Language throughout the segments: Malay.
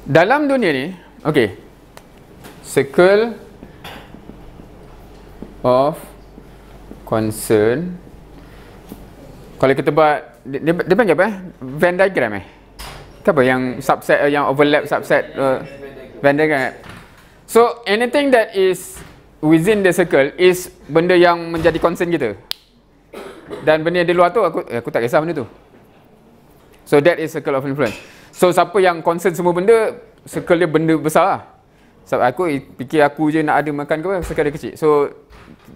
Dalam dunia ni, okay, circle of concern. Kalau kita buat, dia panggil apa? Venn diagram apa yang subset, yang overlap subset, Venn diagram. So anything that is within the circle is benda yang menjadi concern kita. Dan benda yang di luar tu aku tak kisah benda tu. So that is circle of influence. So siapa yang concern semua benda, circle dia benda besar lah. Sebab aku fikir aku je nak ada makan ke apa, circle dia kecil. So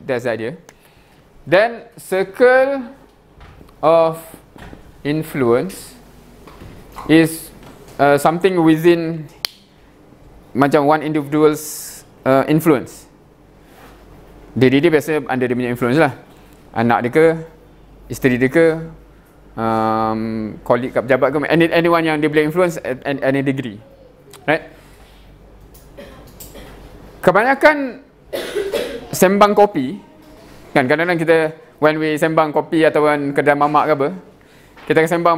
that's the idea. Then circle of influence is something within macam one individual's influence. Diri dia biasa under dia punya influence lah. Anak dia ke, isteri dia ke, colleague kat pejabat ke, anyone yang dia boleh influence at any degree, right? Kebanyakan sembang kopi kan, kadang-kadang kita when we sembang kopi ataupun kedai mamak ke apa, kita akan sembang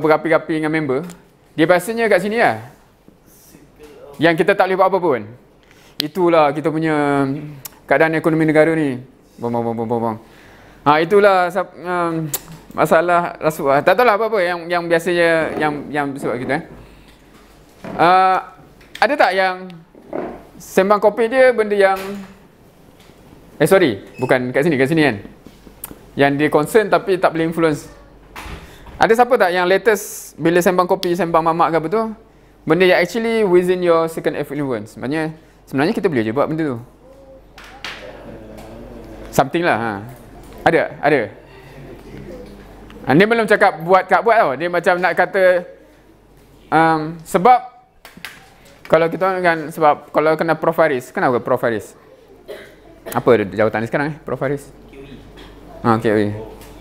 berapi-api dengan member. Dia biasanya kat sini lah yang kita tak boleh buat apa pun. Itulah kita punya keadaan ekonomi negara ni. Itulah masalah rasuah. Tak tahulah apa-apa yang biasanya yang sebab kita. Ada tak yang sembang kopi dia benda yang bukan kat sini kan. Yang dia concern tapi tak boleh influence. Ada siapa tak yang latest bila sembang kopi, sembang mamak ke apa tu, benda yang actually within your circle of influence. Maksudnya sebenarnya kita boleh je buat benda tu. Something lah. Ada. Dia belum cakap buat tau. Dia macam nak kata sebab kalau kita kan, sebab kalau kena Prof Haris, kenapa Prof Haris? Apa jawatan dia sekarang Prof Haris? QE.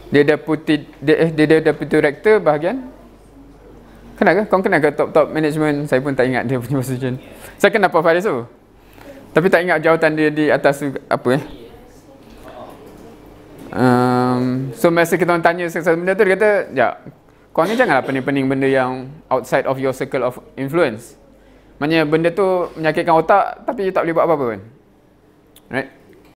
Dia deputy director bahagian. Kenal ke? Kau kenal ke top management? Saya pun tak ingat dia punya position. Saya kenal Prof Haris tu, tapi tak ingat jawatan dia di atas tu apa So masa kita orang tanya sesuatu benda tu, dia kata, kau ni janganlah pening-pening benda yang outside of your circle of influence. Maksudnya benda tu menyakitkan otak tapi tak boleh buat apa-apa pun. Right?